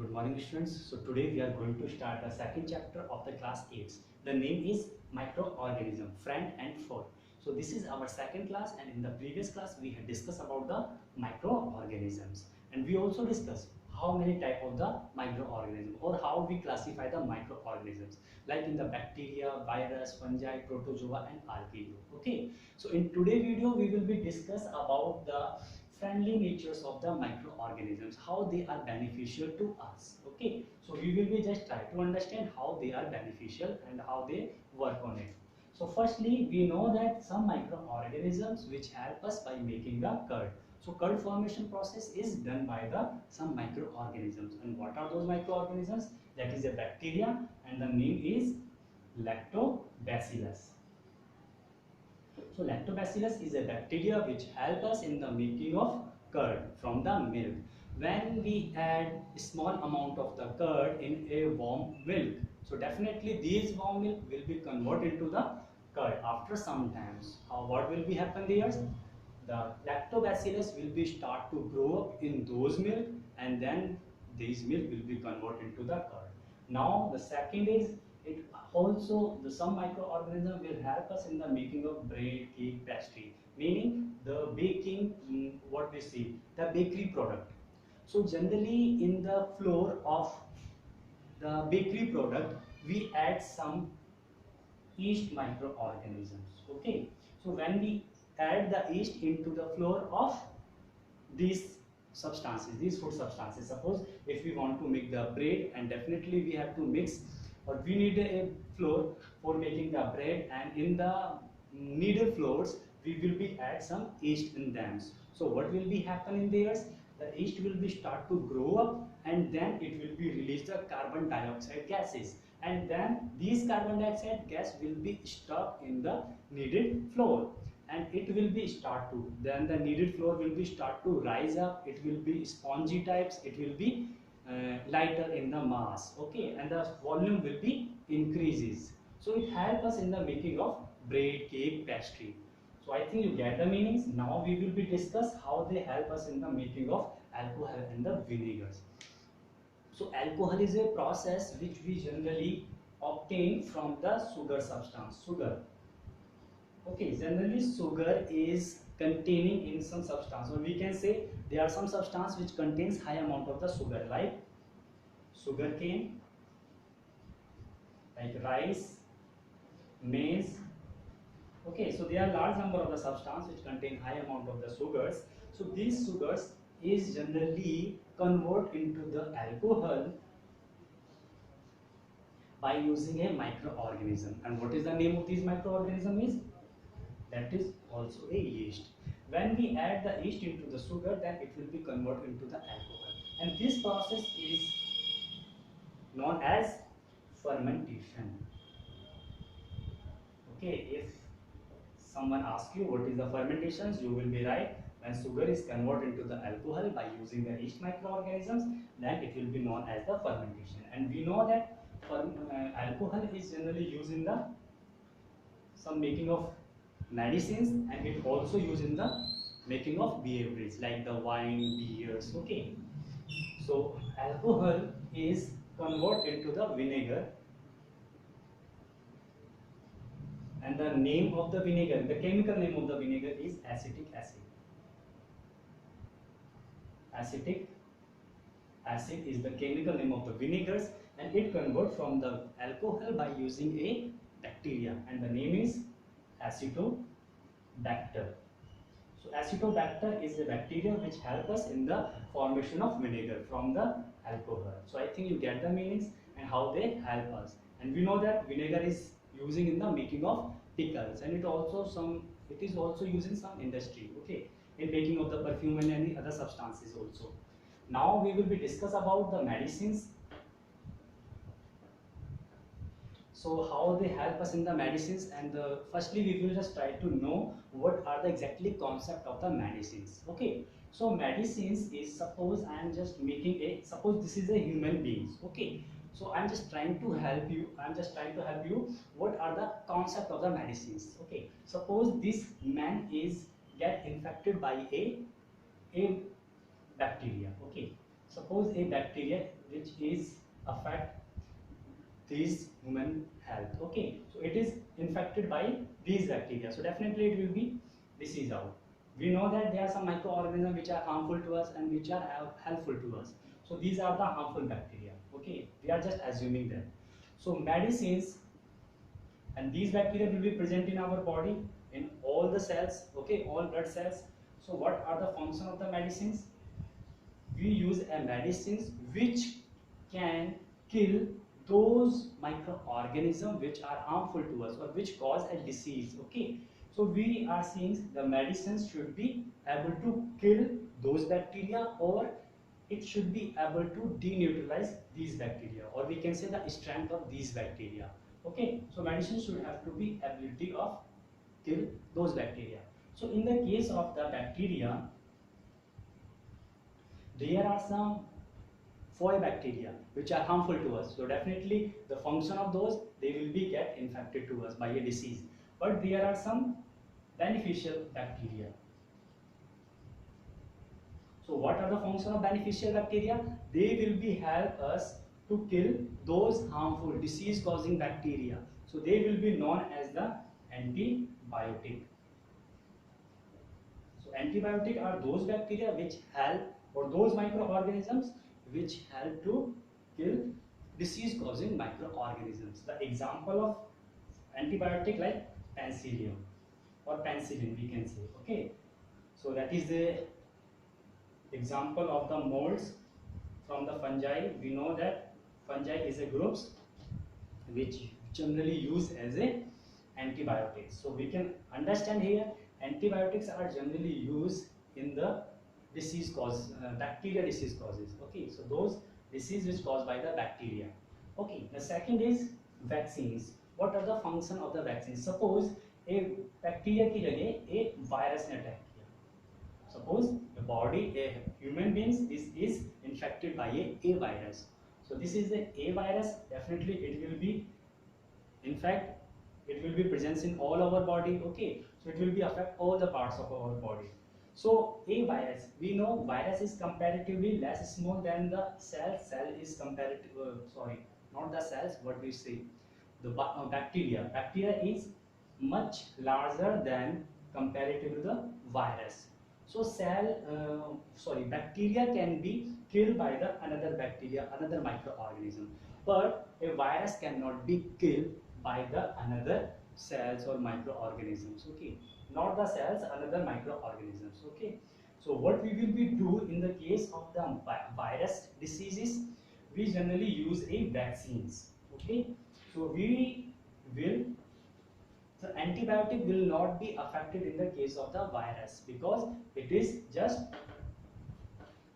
Good morning students. So today we are going to start the second chapter of the class 8. The name is microorganism, friend and foe. So this is our second class, and in the previous class we had discussed about the microorganisms, and we also discussed how many type of the microorganism or how we classify the microorganisms, like in the bacteria, virus, fungi, protozoa and archaea. Okay, so in today video we will be discuss about the friendly natures of the microorganisms, how they are beneficial to us. Okay, so we will be just try to understand how they are beneficial and how they work on it. So firstly, we know that some microorganisms which help us by making the curd. So curd formation process is done by the some microorganisms. And what are those microorganisms? That is a bacteria, and the name is lactobacillus. So lactobacillus is a bacteria which help us in the making of curd from the milk. When we add a small amount of the curd in a warm milk, so definitely these warm milk will be converted into the curd after some times. What will be happen there? The lactobacillus will be start to grow up in those milk, and then these milk will be converted into the curd. Now the second is, it also the some microorganism will help us in the making of bread, cake, pastry, meaning the baking, what we see, the bakery product. So generally in the flour of the bakery product we add some yeast microorganisms. Okay, so when we add the yeast into the flour of these substances, these food substances, suppose if we want to make the bread, and definitely we have to mix, or we need a flour for making the bread, and in the needed flours we will be add some yeast in them. So what will be happen in theirs? The yeast will be start to grow up, and then it will be release the carbon dioxide gases, and then these carbon dioxide gas will be stuck in the needed flour, and it will be start to, then the needed flour will be start to rise up. It will be spongy types, it will be lighter in the mass. Okay, and the volume will be increases. So it helps us in the making of bread, cake, pastry. So I think you get the meanings. Now we will be discuss how they help us in the making of alcohol and the vinegars. So alcohol is a process which we generally obtain from the sugar substance, sugar. Okay, generally sugar is containing in some substance, or we can say there are some substance which contains high amount of the sugar, like sugar cane, like rice, maize. Okay, so there are large number of the substance which contain high amount of the sugars. So these sugars is generally convert into the alcohol by using a microorganism. And what is the name of this microorganism is? That is also a yeast. When we add the yeast into the sugar, then it will be converted into the alcohol, and this process is known as fermentation. Okay, if someone asks you what is the fermentations, you will be right. When sugar is converted into the alcohol by using the yeast microorganisms, then it will be known as the fermentation. And we know that alcohol is generally used in the some making of medicines, and it also used in the making of beverages like the wine, beers. Okay, so alcohol is converted into the vinegar, and the name of the vinegar, the chemical name of the vinegar is acetic acid. Acetic acid is the chemical name of the vinegars, and it converts from the alcohol by using a bacteria, and the name is acetobacter. So acetobacter is a bacteria which help us in the formation of vinegar from the alcohol. So I think you get the meanings and how they help us. And we know that vinegar is using in the making of pickles, and it is also used in some industry. Okay, in making of the perfume and any other substances also. Now we will be discuss about the medicines. So how they help us in the medicines, and firstly we will just try to know what are the exactly concept of the medicines. Okay, so medicines is, suppose I am just making a, suppose this is a human beings. Okay, so I'm just trying to help you, what are the concept of the medicines. Okay, suppose this man is get infected by a bacteria. Okay, suppose a bacteria which is affect this human health. Okay, so it is infected by these bacteria, so definitely it will be disease out. We know that there are some microorganisms which are harmful to us and which are helpful to us, so these are the harmful bacteria. Okay, we are just assuming that. So medicines, and these bacteria will be present in our body in all the cells, okay, all blood cells. So what are the function of the medicines? We use a medicines which can kill those microorganisms which are harmful to us or which cause a disease. Okay, so we are seeing the medicines should be able to kill those bacteria, or it should be able to deneutralize these bacteria, or we can say the strength of these bacteria. Okay, so medicine should have to be ability of kill those bacteria. So in the case of the bacteria, there are some four bacteria which are harmful to us, so definitely the function of those, they will be get infected to us by a disease. But there are some beneficial bacteria. So what are the function of beneficial bacteria? They will be help us to kill those harmful disease causing bacteria, so they will be known as the antibiotic. So antibiotic are those bacteria which help, or those microorganisms which help to kill disease causing microorganisms. The example of antibiotic like penicillium or penicillin we can say. Okay, so that is the example of the molds from the fungi. We know that fungi is a groups which generally used as a antibiotics. So we can understand here antibiotics are generally used in the disease cause, bacteria disease causes. Okay, so those disease which caused by the bacteria. Okay, the second is vaccines. What are the function of the vaccine? Suppose a bacteria की जगह एक virus ने attack किया. Suppose the body, a human beings is infected by a virus. So this is a virus, definitely it will be, in fact it will be present in all our body. Okay, so it will be affect all the parts of our body. So a virus, we know virus is comparatively less small than the cell. Cell is comparative, sorry, not the cells, what we say, the bacteria is much larger than comparative to the virus. So bacteria can be killed by the another bacteria, another microorganism, but a virus cannot be killed by the another cells or microorganisms. Okay, not the cells, another microorganisms. Okay, so what we will be do in the case of the virus diseases, we generally use a vaccines. Okay, so we will, the antibiotic will not be affected in the case of the virus because it is just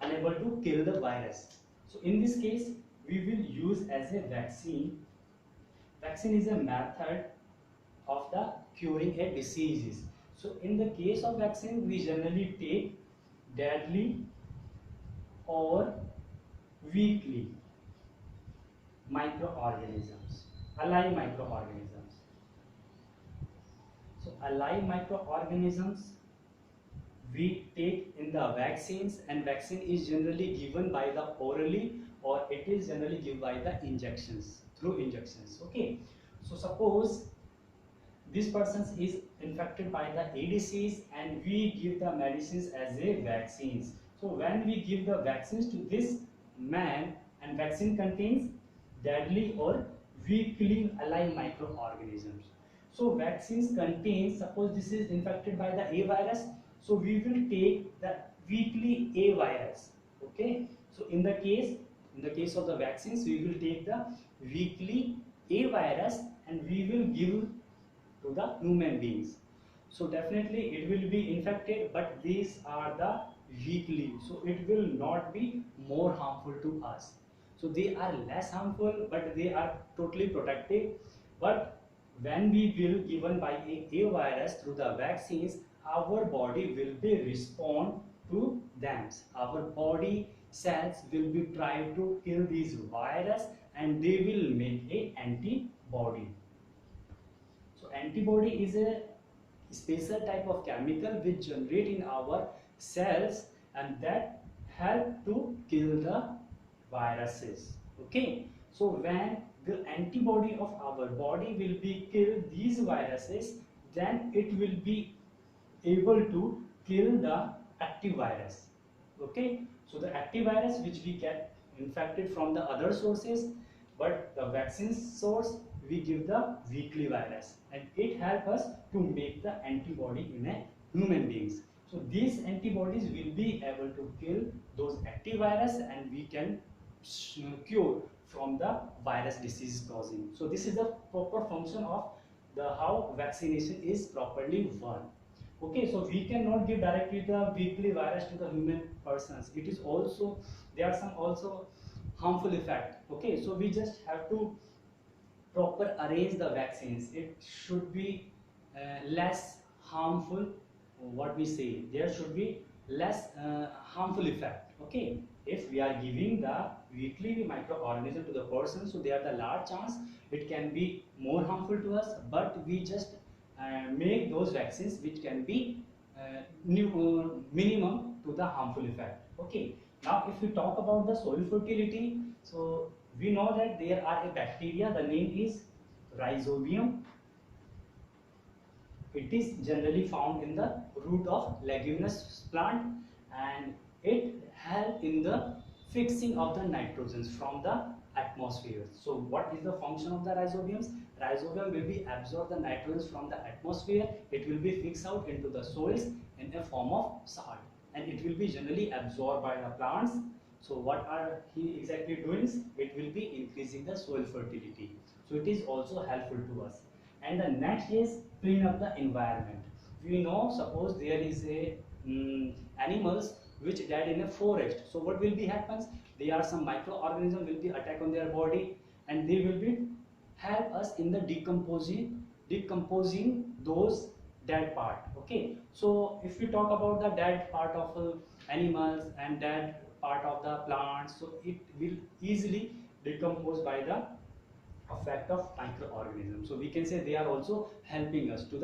unable to kill the virus. So in this case, we will use as a vaccine. Vaccine is a method of the curing a diseases. So in the case of vaccine, we generally take deadly or weakly microorganisms, alive microorganisms. So alive microorganisms we take in the vaccines, and vaccine is generally given by the orally, or it is generally given by the injections, through injections. Okay, so suppose this person is infected by the A disease and we give the medicines as a vaccines. So when we give the vaccines to this man, and vaccine contains deadly or weakly alive microorganisms. So vaccines contain, suppose this is infected by the A virus, so we will take the weakly A virus. Okay, so in the case of the vaccines, we will take the weakly A virus and we will give to the human beings. So definitely it will be infected, but these are the weakly, so it will not be more harmful to us. So they are less harmful, but they are totally protective. But when we will given by a virus through the vaccines, our body will be respond to them. Our body cells will be trying to kill these virus and they will make a antibody. So antibody is a special type of chemical which generate in our cells, and that help to kill the viruses. Okay, so when the antibody of our body will be kill these viruses, then it will be able to kill the active virus. Okay, so the active virus which we get infected from the other sources, but the vaccine source we give the weakly virus, and it helps us to make the antibody in a human beings. So these antibodies will be able to kill those active virus, and we can cure from the virus disease causing. So this is the proper function of the how vaccination is properly work. Okay, so we cannot give directly the weakly virus to the human persons. It is also, there are some also harmful effect. Okay, so we just have to proper arrange the vaccines. It should be less harmful. What we say, there should be less harmful effect. Okay, if we are giving the weakly microorganism to the person, so there are the large chance it can be more harmful to us, but we just make those vaccines which can be minimum to the harmful effect. Okay, now if we talk about the soil fertility, so we know that there are a bacteria, the name is Rhizobium. It is generally found in the root of leguminous plant, and it help in the fixing of the nitrogens from the atmosphere. So what is the function of the rhizobiums? Rhizobium will be absorb the nitrogens from the atmosphere. It will be fixed out into the soils in a form of salt, and it will be generally absorbed by the plants. So what are he exactly doing? It will be increasing the soil fertility. So it is also helpful to us. And the next is clean up the environment. We know, suppose there is a animals which died in a forest. So what will be happens? There are some microorganisms will be attack on their body, and they will be help us in the decomposing those dead part. Okay, so if we talk about the dead part of animals and dead part of the plants, so it will easily decompose by the effect of microorganisms. So we can say they are also helping us to the